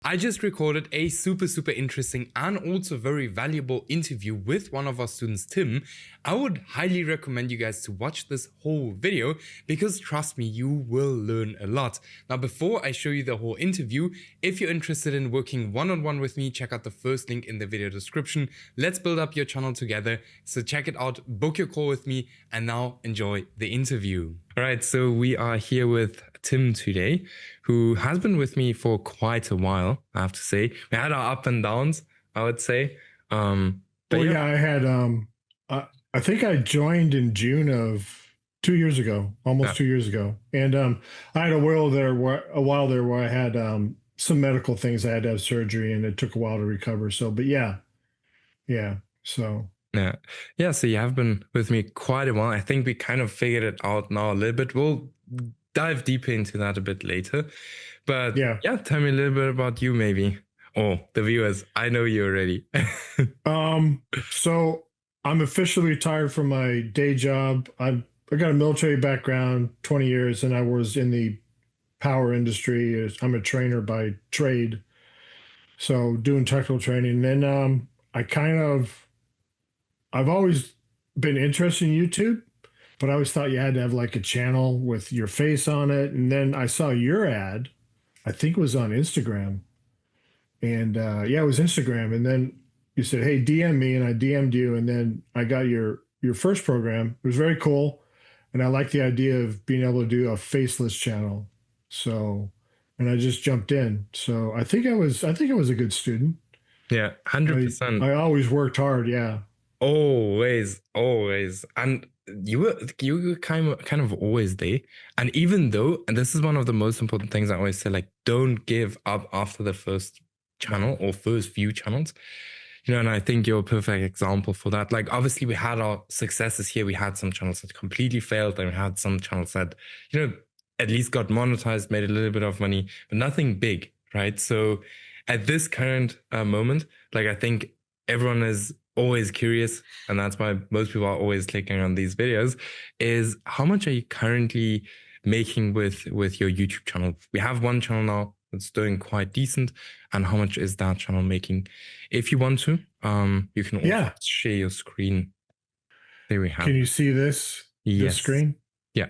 I just recorded a super interesting and also very valuable interview with one of our students, Tim. I would highly recommend you guys to watch this whole video because trust me, you will learn a lot. Now, before I show you the whole interview, if you're interested in working one-on-one with me, check out the first link in the video description. Let's build up your channel together. So check it out, book your call with me, and now enjoy the interview. All right, so we are here with Tim today, who has been with me for quite a while, I have to say. We had our up and downs, I would say. I had I think I joined in June of 2 years ago, almost 2 years ago. And I had a while there where I had some medical things. I had to have surgery and it took a while to recover. So, but yeah. So so you have been with me quite a while. I think we kind of figured it out now a little bit. We'll dive deeper into that a bit later. But yeah, tell me a little bit about you maybe. Oh, the viewers, I know you already. So I'm officially retired from my day job. I got a military background, 20 years, and I was in the power industry. I'm a trainer by trade. So doing technical training. And then I've always been interested in YouTube, but I always thought you had to have like a channel with your face on it. And then I saw your ad, I think it was on Instagram. And it was Instagram. And then you said, hey, DM me, and I DM'd you. And then I got your first program. It was very cool. And I like the idea of being able to do a faceless channel. So, and I just jumped in. So I think I was a good student. Yeah, 100%. I always worked hard. Yeah. Always. And you were kind of always there. And even though, and this is one of the most important things I always say, like, don't give up after the first channel or first few channels. And I think you're a perfect example for that. Like, obviously we had our successes here. We had some channels that completely failed, and we had some channels that, at least got monetized, made a little bit of money, but nothing big, right? So at this current moment, like, I think everyone is always curious, and that's why most people are always clicking on these videos, is how much are you currently making with your YouTube channel? We have one channel now that's doing quite decent, and how much is that channel making? If you want to, you can also share your screen. There we have. Can you see this? Yes. This screen? Yeah.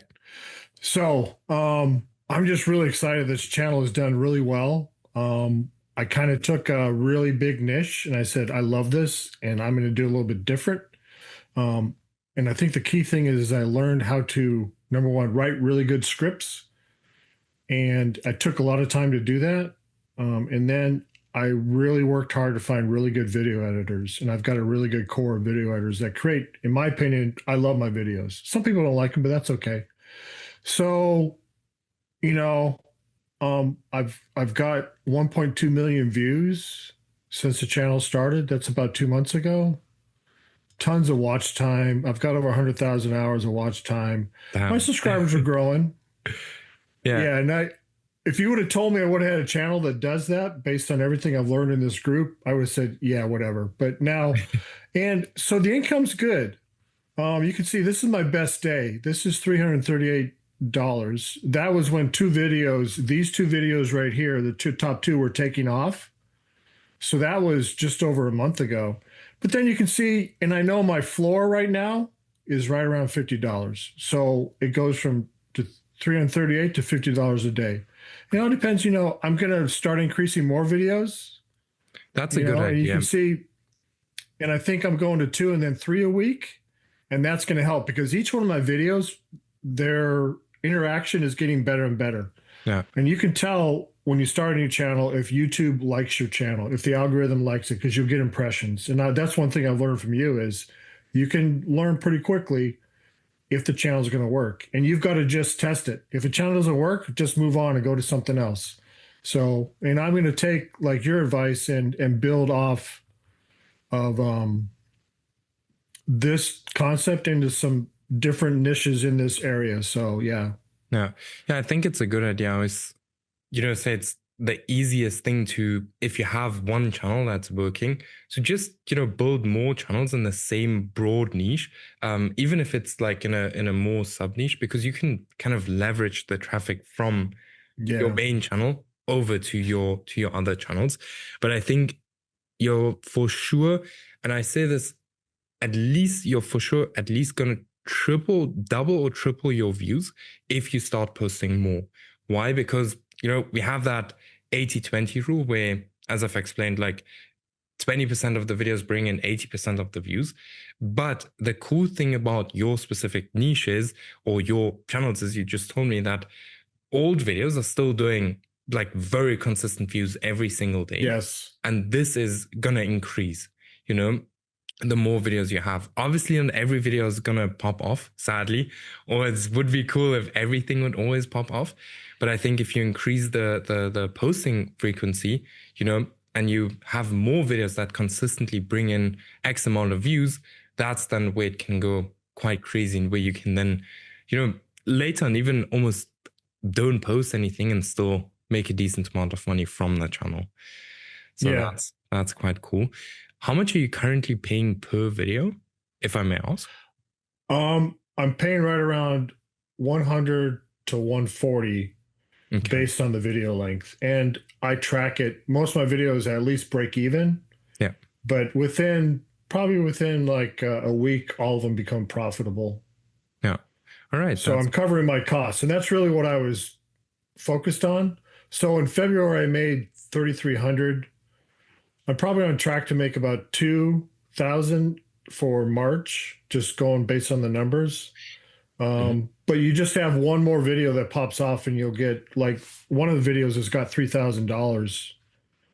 So I'm just really excited. This channel has done really well. I kind of took a really big niche and I said, I love this and I'm going to do a little bit different. And I think the key thing is I learned how to, number one, write really good scripts. And I took a lot of time to do that. And then I really worked hard to find really good video editors. And I've got a really good core of video editors that create, in my opinion, I love my videos. Some people don't like them, but that's okay. So, I've got 1.2 million views since the channel started. That's about 2 months ago. Tons of watch time. I've got over 100,000 hours of watch time. My subscribers are growing. Yeah. And if you would have told me I would have had a channel that does that based on everything I've learned in this group, I would have said, yeah, whatever. But now, and so the income's good. You can see this is my best day. This is $338. That was when these two videos right here, the top two, were taking off. So that was just over a month ago. But then you can see, and I know my floor right now is right around $50. So it goes from $338 to $50 a day. It depends. I'm going to start increasing more videos. That's a good idea. And you can see, and I think I'm going to 2 and then 3 a week. And that's going to help because each one of my videos, their interaction is getting better and better. Yeah. And you can tell when you start a new channel if YouTube likes your channel, if the algorithm likes it, because you'll get impressions. And that's one thing I've learned from you is you can learn pretty quickly if the channel is going to work. And you've got to just test it. If a channel doesn't work, just move on and go to something else. So, and I'm going to take like your advice and build off of this concept into some different niches in this area. So yeah, I think it's a good idea. I always, say it's the easiest thing to, if you have one channel that's working, so just build more channels in the same broad niche, even if it's like in a more sub niche, because you can kind of leverage the traffic from your main channel over to your other channels. But I think you're for sure, and I say this, at least you're for sure at least gonna double or triple your views if you start posting more. Why? Because we have that 80-20 rule where, as I've explained, like 20% of the videos bring in 80% of the views. But the cool thing about your specific niches or your channels is, you just told me that old videos are still doing like very consistent views every single day. Yes. And this is gonna increase, the more videos you have. Obviously, not every video is gonna pop off, sadly, or it would be cool if everything would always pop off. But I think if you increase the posting frequency, and you have more videos that consistently bring in X amount of views, that's then where it can go quite crazy, and where you can then, later on even almost don't post anything and still make a decent amount of money from the channel. So that's quite cool. How much are you currently paying per video, if I may ask? I'm paying right around 100 to 140 based on the video length. And I track it. Most of my videos at least break even. Yeah. But probably within like a week, all of them become profitable. Yeah. All right. So I'm covering my costs. And that's really what I was focused on. So in February, I made 3,300. I'm probably on track to make about 2,000 for March, just going based on the numbers. But you just have one more video that pops off and you'll get, like, one of the videos has got $3,000.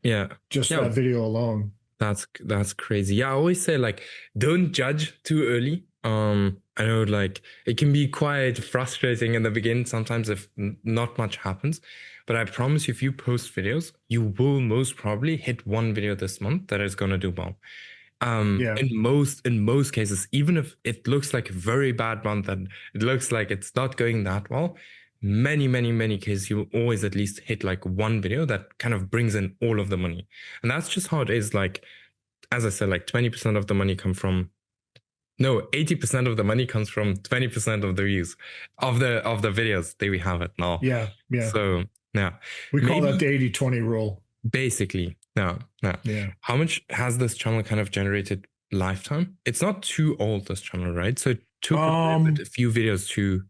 Yeah. Just that video alone. That's crazy. Yeah. I always say, like, don't judge too early. I know, like, it can be quite frustrating in the beginning sometimes if not much happens. But I promise you, if you post videos, you will most probably hit one video this month that is going to do well. In most cases, even if it looks like a very bad month and it looks like it's not going that well, many cases, you will always at least hit like one video that kind of brings in all of the money. And that's just how it is. Like, as I said, like 20% of the money from 80% of the money comes from 20% of the views of the videos. There we have it now. Yeah. So we call that the 80-20 rule. Basically. Yeah. How much has this channel kind of generated lifetime? It's not too old, this channel, right? So it took a few videos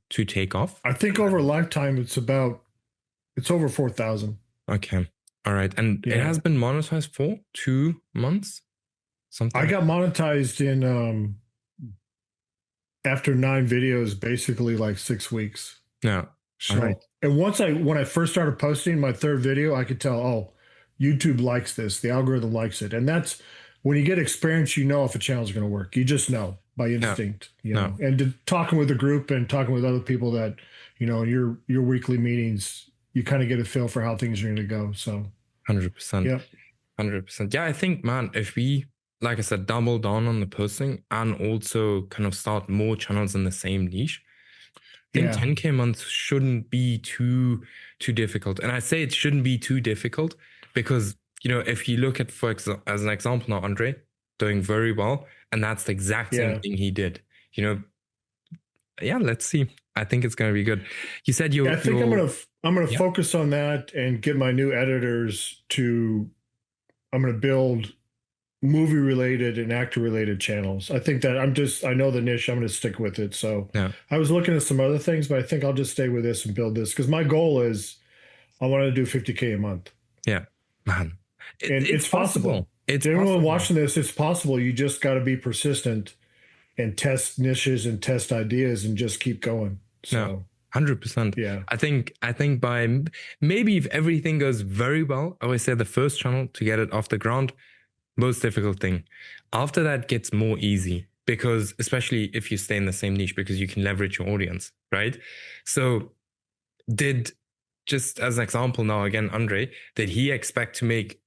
to take off. I think over lifetime, it's over 4,000. Okay. All right. And it has been monetized for 2 months? Something. I got monetized in after 9 videos, basically like 6 weeks. Yeah. So, and when I first started posting my 3rd video, I could tell, YouTube likes this. The algorithm likes it. And that's when you get experience, if a channel is going to work. You just know by instinct, and talking with the group and talking with other people that, in your weekly meetings, you kind of get a feel for how things are going to go. So 100%. Yeah. 100%. Yeah. I think, man, if we, like I said, double down on the posting and also kind of start more channels in the same niche, I think 10K a month shouldn't be too difficult. And I say it shouldn't be too difficult because, if you look at, as an example now, Andre doing very well, and that's the exact same thing he did, let's see. I think it's going to be good. You said I'm going to focus on that and get my new editors I'm going to build movie related and actor related channels. I think that I know the niche, I'm going to stick with it. So I was looking at some other things, but I think I'll just stay with this and build this because my goal is I want to do 50K a month. Yeah, man. It's possible. Everyone watching this, it's possible. You just got to be persistent and test niches and test ideas and just keep going. So 100%. Yeah. I think by maybe if everything goes very well, I always say the first channel to get it off the ground, most difficult thing. After that gets more easy because especially if you stay in the same niche, because you can leverage your audience, right? So just as an example now, again, Andre, did he expect to make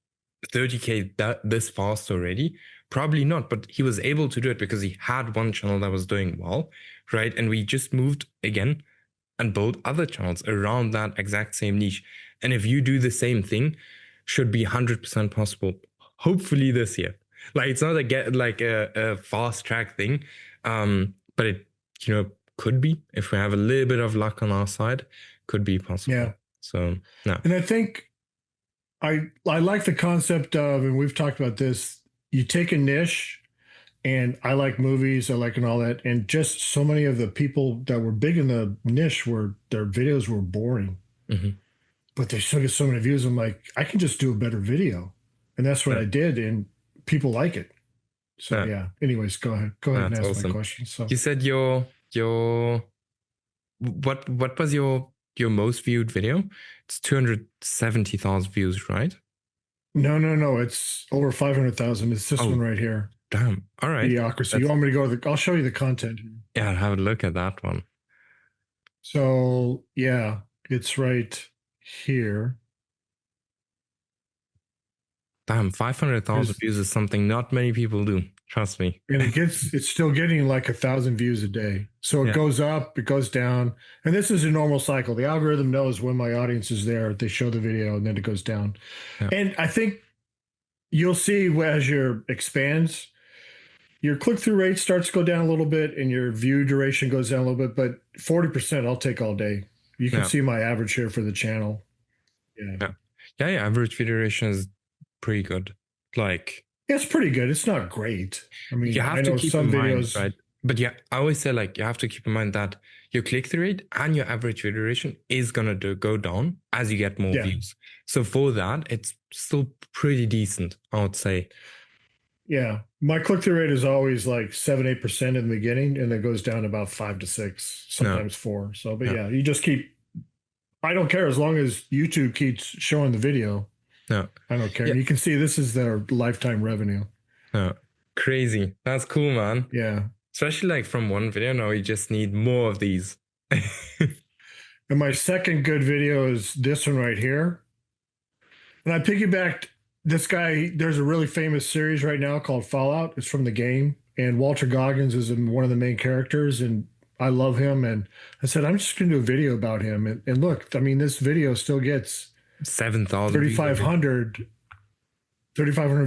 30K this fast already? Probably not, but he was able to do it because he had one channel that was doing well, right? And we just moved again and built other channels around that exact same niche. And if you do the same thing, should be 100% possible. Hopefully this year. Like it's not a fast track thing, but it could be if we have a little bit of luck on our side, could be possible. Yeah. So no. And I think I like the concept of, and we've talked about this, you take a niche, and I like movies, I like and all that, and just so many of the people that were big in the niche were their videos were boring, Hmm. but they still get so many views. I'm like, I can just do a better video. And that's what Yeah, I did, and people like it. So yeah, yeah. Anyways, go ahead. Go ahead and that's ask my awesome. question. So You said your what was your most viewed video? It's 270,000 views, right? no, no, no. It's over 500,000. It's this one Oh, right here. damn. All right. Idiocracy. You That's want me to go to the, I'll show you the content. Yeah, I'll have a look at that one. So yeah, it's right here. Damn, 500,000 Here's, views is something not many people do. Trust me. and it's still getting like 1,000 views a day. So it Yeah. goes up, it goes down. And this is a normal cycle. The algorithm knows when my audience is there, they show the video and then it goes down. Yeah. And I think you'll see as your expands, your click-through rate starts to go down a little bit and your view duration goes down a little bit, but 40% I'll take all day. You can Yeah. see my average here for the channel. Yeah. Yeah. Yeah. Yeah. Average video duration is pretty good. Like, It's pretty good. It's not great. I mean, you I have to know keep some in mind, videos. right? But yeah, I always say like you have to keep in mind that your click-through rate and your average video duration is gonna go down as you get more Yeah. views. So for that, it's still pretty decent, I would say. Yeah. My click-through rate is always like 7, 8% in the beginning, and it goes down about 5 to 6, sometimes 4. So, but Yeah. yeah, you just keep, I don't care as long as YouTube keeps showing the video. No. I don't care. Yeah. You can see this is their lifetime revenue. No. Crazy. That's cool, man. Yeah. Especially like from one video. Now we just need more of these. And my second good video is this one right here. And I piggybacked this guy. There's a really famous series right now called Fallout. It's from the game. And Walter Goggins is one of the main characters. And I love him. And I said, I'm just going to do a video about him. And look, I mean, this video still gets 7,000 3,500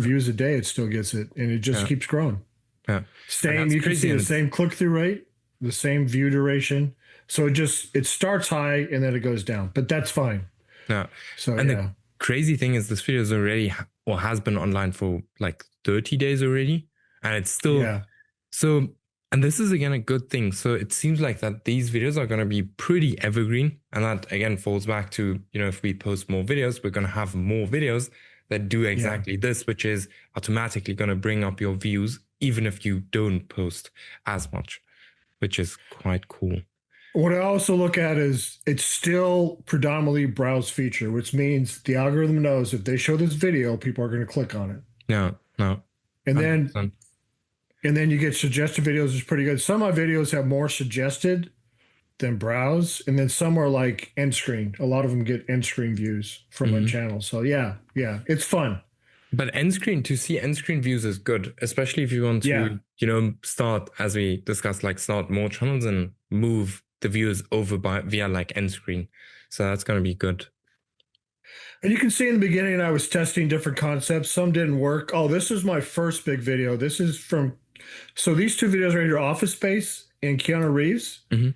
views a day. It still gets it. And it just keeps growing. Yeah. Same, you can see the same click-through rate, the same view duration. So it starts high and then it goes down, but that's fine. Yeah. So and yeah. the crazy thing is this video is already or has been online for like 30 days already. And it's still so, and this is again a good thing. So it seems like that these videos are going to be pretty evergreen. And that again falls back to, if we post more videos, we're going to have more videos that do exactly this, which is automatically going to bring up your views, even if you don't post as much, which is quite cool. What I also look at is it's still predominantly browse feature, which means the algorithm knows if they show this video, people are going to click on it. No. And 100%. then you get suggested videos is pretty good. Some of my videos have more suggested than browse, and then some are like end screen. A lot of them get end screen views from my channel. So yeah, it's fun. But to see end screen views is good, especially if you want to, start, as we discussed, like start more channels and move the views over via like end screen. So that's going to be good. And you can see in the beginning, I was testing different concepts. Some didn't work. Oh, this is my first big video. This is so these two videos right here, Office Space and Keanu Reeves. Mm-hmm.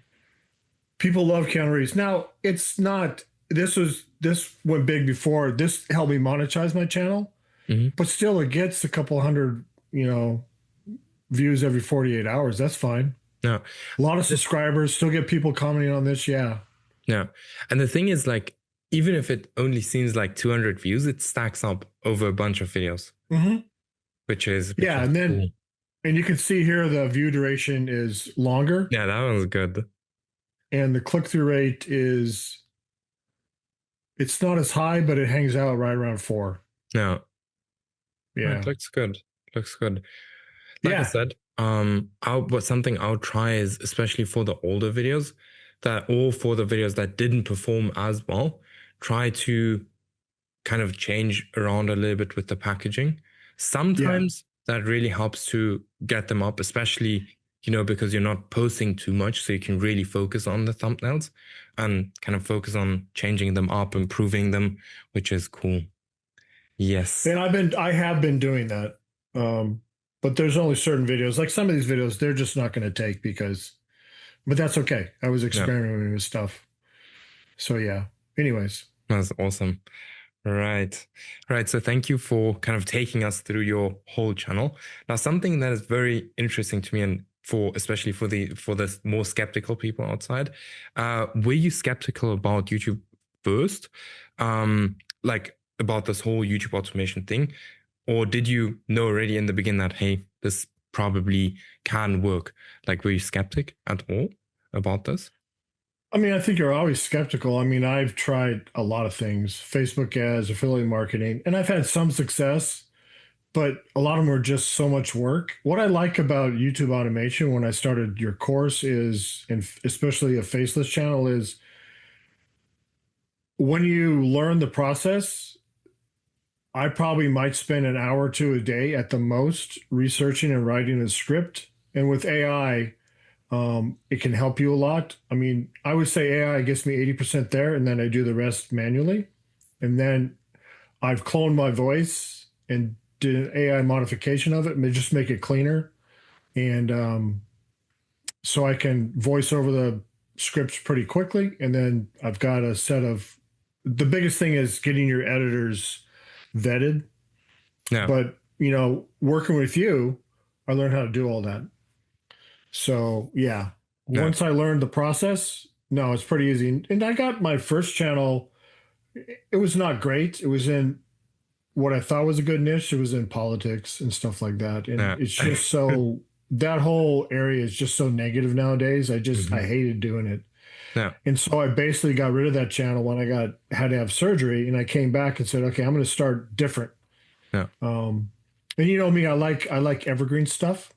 People love Keanu Reeves. Now, it's not, this went big before. This helped me monetize my channel. Mm-hmm. But still, it gets a couple hundred, views every 48 hours. That's fine. No. A lot of subscribers, still get people commenting on this. Yeah. Yeah. And the thing is, like, even if it only seems like 200 views, it stacks up over a bunch of videos. Mm-hmm. Which is and then, cool. And you can see here the view duration is longer. Yeah, that one's good. And the click-through rate it's not as high, but it hangs out right around 4. No. Yeah. It looks good. Like I said, something I'll try is, especially for the older videos or for the videos that didn't perform as well, try to kind of change around a little bit with the packaging. Sometimes that really helps to get them up, especially, because you're not posting too much, so you can really focus on the thumbnails and kind of focus on changing them up, improving them, which is cool. Yes. And I have been doing that. But there's only certain videos, like some of these videos, they're just not going to take but that's okay. I was experimenting with stuff. So yeah. Anyways. That's awesome. Right. Right. So thank you for kind of taking us through your whole channel. Now, something that is very interesting to me and for especially for the more skeptical people outside, were you skeptical about YouTube first? Like about this whole YouTube automation thing? Or did you know already in the beginning that hey, this probably can work? Like were you skeptic at all about this? I mean, I think you're always skeptical. I mean, I've tried a lot of things, Facebook ads, affiliate marketing, and I've had some success, but a lot of them are just so much work. What I like about YouTube automation when I started your course is, and especially a faceless channel, is when you learn the process, I probably might spend an hour or two a day at the most researching and writing a script. And with AI, it can help you a lot. I mean, I would say AI gets me 80% there, and then I do the rest manually. And then I've cloned my voice and did an AI modification of it and just make it cleaner. And so I can voice over the scripts pretty quickly. And then I've got a set of the biggest thing is getting your editors vetted. Yeah. But, working with you, I learned how to do all that. So, yeah, Yeah. once I learned the process, no, it's pretty easy. And I got my first channel, it was not great. It was in what I thought was a good niche. It was in politics and stuff like that. And Yeah. it's just so that whole area is just so negative nowadays. I hated doing it. Yeah. And so I basically got rid of that channel when I had to have surgery, and I came back and said, okay, I'm going to start different. Yeah. And you know me, I like evergreen stuff.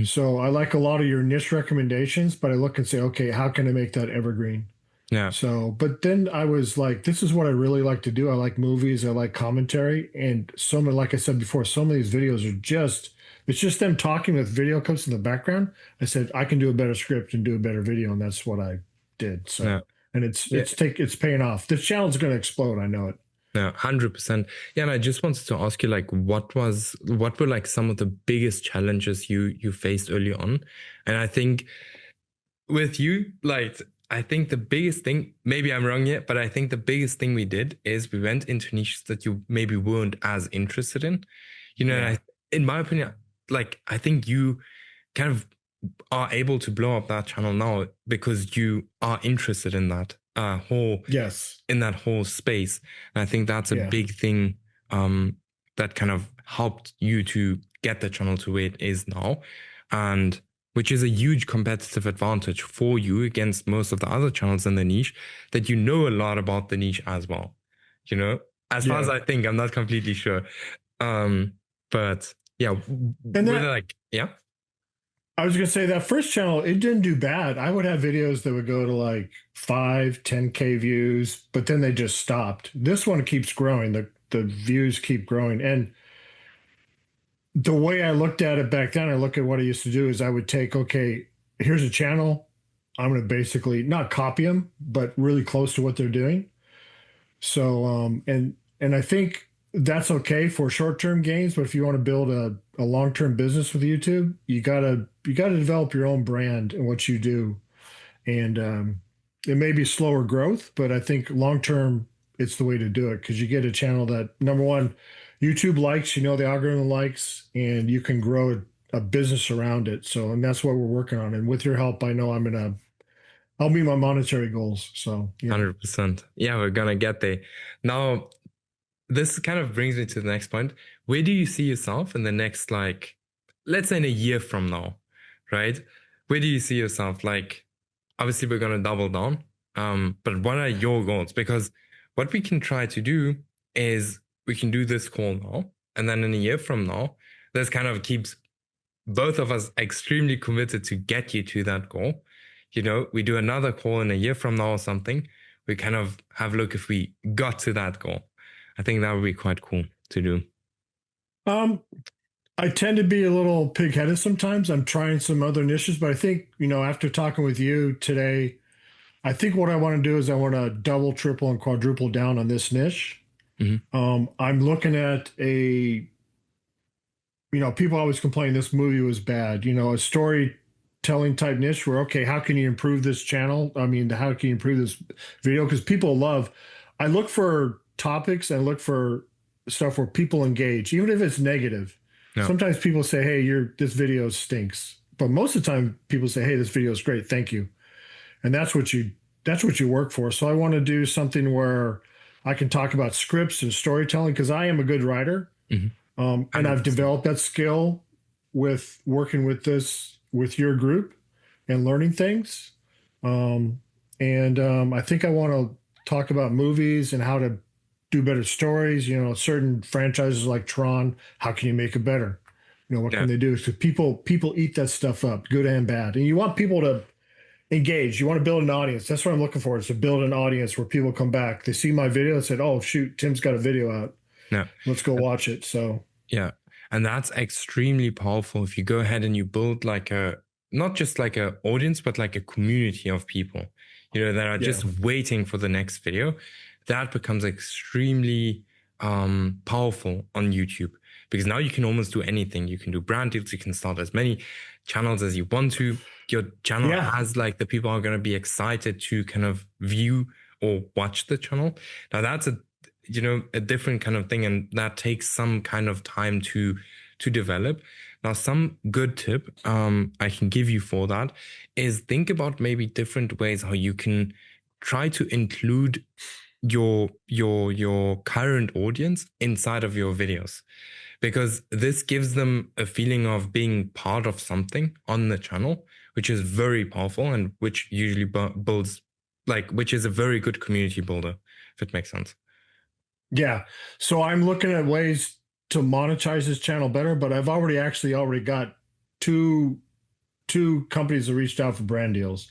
So I like a lot of your niche recommendations, but I look and say, okay, how can I make that evergreen? Yeah. So, but then I was like, this is what I really like to do. I like movies, I like commentary, and so many, like I said before, some of these videos are it's just them talking with video clips in the background. I said I can do a better script and do a better video, and that's what I did. So, Yeah. and it's paying off. This channel's going to explode. I know it. Yeah, 100%. Yeah, and I just wanted to ask you, like, what were like some of the biggest challenges you faced early on? And I think with you, like, I think the biggest thing, maybe I'm wrong yet, but I think the biggest thing we did is we went into niches that you maybe weren't as interested in. Yeah. In my opinion, like, I think you kind of are able to blow up that channel now because you are interested in that Yes. in that whole space. And I think that's a Yeah. big thing that kind of helped you to get the channel to where it is now, and which is a huge competitive advantage for you against most of the other channels in the niche, that you know a lot about the niche as well. As far as I think, I'm not completely sure. But yeah, And yeah. I was going to say that first channel, it didn't do bad. I would have videos that would go to like 5, 10K views, but then they just stopped. This one keeps growing. The views keep growing. And the way I looked at it back then, I look at what I used to do is I would take, okay, here's a channel. I'm going to basically not copy them, but really close to what they're doing. So, and I think that's okay for short-term gains, but if you want to build a long-term business with YouTube, you gotta develop your own brand and what you do. And it may be slower growth, but I think long-term it's the way to do it because you get a channel that number one, YouTube likes, the algorithm likes, and you can grow a business around it. So, and that's what we're working on. And with your help, I know I'll meet my monetary goals. So, yeah. 100%. Yeah, we're gonna get there. Now, this kind of brings me to the next point. Where do you see yourself in the next, like, let's say in a year from now, right? Where do you see yourself? Like, obviously we're going to double down. But what are your goals? Because what we can try to do is we can do this call now. And then in a year from now, this kind of keeps both of us extremely committed to get you to that goal. We do another call in a year from now or something. We kind of have a look if we got to that goal. I think that would be quite cool to do. I tend to be a little pig-headed sometimes. I'm trying some other niches, but I think, after talking with you today, I think what I want to do is I want to double, triple, and quadruple down on this niche. I'm looking at people always complain this movie was bad, a storytelling type niche where, okay, how can you improve this channel? I mean, how can you improve this video? Because I look for topics and look for stuff where people engage, even if it's negative. Yeah. Sometimes people say, "Hey, this video stinks," but most of the time people say, "Hey, this video is great, thank you," and that's what you work for. So I want to do something where I can talk about scripts and storytelling because I am a good writer, and I've developed that skill with working with your group and learning things. I think I want to talk about movies and how to do better stories. You know, certain franchises like Tron, how can you make it better? You know, what can they do? So people eat that stuff up, good and bad. And you want people to engage. You want to build an audience. That's what I'm looking for, is to build an audience where people come back. They see my video and said, "Oh, shoot, Tim's got a video out. Yeah. Let's go watch it." So yeah. And that's extremely powerful if you go ahead and you build like not just like a audience, but like a community of people, you know, that are just waiting for the next video. That becomes extremely powerful on YouTube, because now you can almost do anything. You can do brand deals. You can start as many channels as you want to. Your channel has like the people are going to be excited to kind of view or watch the channel. Now that's a different kind of thing, and that takes some kind of time to develop. Now, some good tip I can give you for that is think about maybe different ways how you can try to include your current audience inside of your videos, because this gives them a feeling of being part of something on the channel, which is very powerful and which usually builds, like, which is a very good community builder, if it makes sense. Yeah. So I'm looking at ways to monetize this channel better, but I've already got two companies that reached out for brand deals.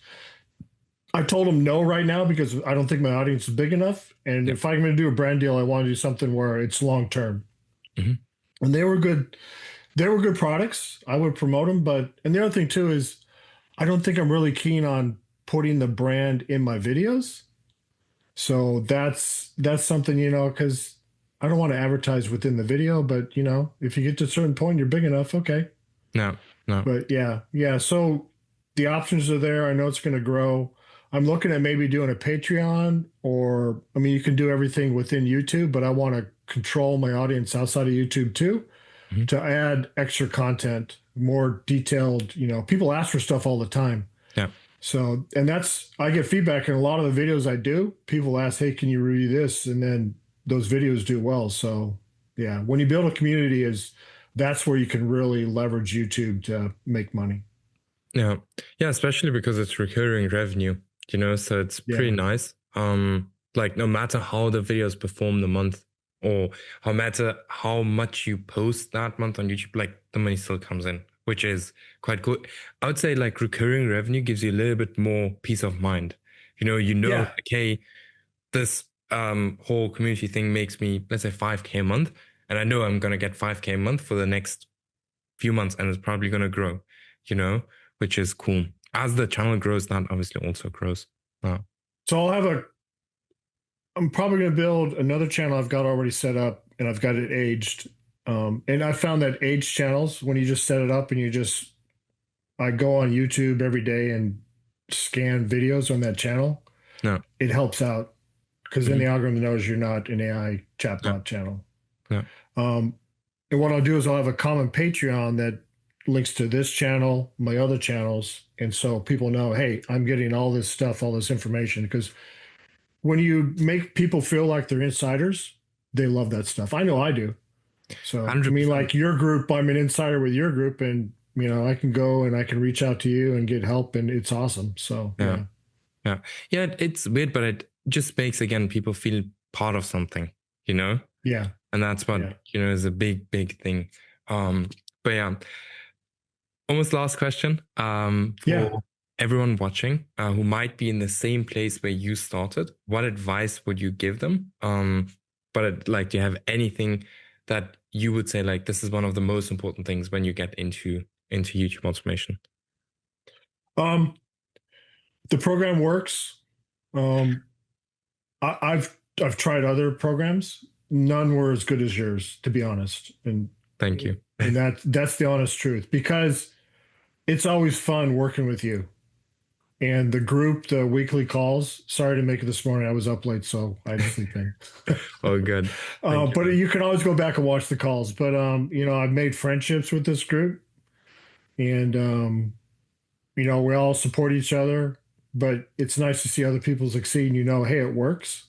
I told them no right now because I don't think my audience is big enough. And if I'm going to do a brand deal, I want to do something where it's long term. And they were good. They were good products. I would promote them. And the other thing too is I don't think I'm really keen on putting the brand in my videos. So that's something, you know, because I don't want to advertise within the video, but you know, if you get to a certain point, you're big enough. Okay. No. But yeah. So the options are there. I know it's going to grow. I'm looking at maybe doing a Patreon, or, I mean, you can do everything within YouTube, but I want to control my audience outside of YouTube too, to add extra content, more detailed, you know, people ask for stuff all the time. Yeah. So, and I get feedback in a lot of the videos I do. People ask, "Hey, can you review this?" And then those videos do well. So yeah, when you build a community, that's where you can really leverage YouTube to make money. Yeah. Especially because it's recurring revenue, you know, so it's pretty nice. Like no matter how the videos perform the month, or no matter how much you post that month on YouTube, like the money still comes in, which is quite good. I would say like recurring revenue gives you a little bit more peace of mind. Okay, this whole community thing makes me, let's say, 5K a month, and I know I'm going to get 5K a month for the next few months, and it's probably going to grow, you know, which is cool. As the channel grows, that obviously also grows. So I'm probably going to build another channel I've got already set up, and I've got it aged. And I found that aged channels, when you just set it up and I go on YouTube every day and scan videos on that channel, it helps out, because then the algorithm knows you're not an AI chatbot channel. And what I'll do is I'll have a common Patreon that links to this channel, my other channels. And so people know, hey, I'm getting all this stuff, all this information, because when you make people feel like they're insiders, they love that stuff. I know I do. So 100%. I mean, like your group, I'm an insider with your group, and you know, I can go and I can reach out to you and get help, and it's awesome. So yeah, it's weird, but it just makes, again, people feel part of something, you know? Yeah. And that's what, you know, is a big thing. But yeah, almost last question for everyone watching who might be in the same place where you started. What advice would you give them? Do you have anything that you would say, like, this is one of the most important things when you get into YouTube automation? The program works. I've tried other programs. None were as good as yours, to be honest. And thank you. And that's the honest truth, because it's always fun working with you. And the group, the weekly calls. Sorry to make it this morning. I was up late, so I had to sleep in. Oh, good. Thank But you. you can always go back and watch the calls. But I've made friendships with this group, and we all support each other. But it's nice to see other people succeed. And hey, it works.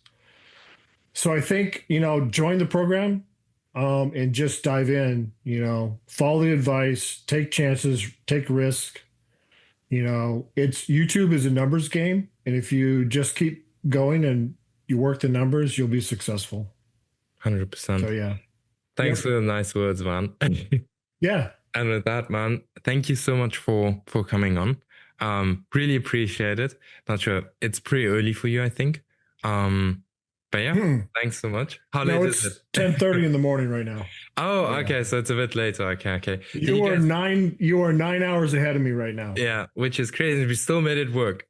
So I think join the program, and just dive in. Follow the advice, take chances, take risk. It's YouTube is a numbers game, and if you just keep going and you work the numbers, you'll be successful. 100%. So yeah. Thanks Yep. for the nice words, man. Yeah. And with that, man, thank you so much for coming on. Really appreciate it. Not sure, it's pretty early for you, I think. But yeah, thanks so much. How late is it? 10:30 in the morning right now. Oh, Yeah. okay, so it's a bit later. Okay. You are 9 hours ahead of me right now. Yeah, which is crazy. We still made it work,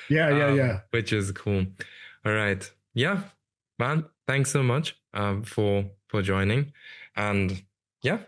Yeah. Which is cool. All right. Yeah, man, thanks so much for joining. And yeah,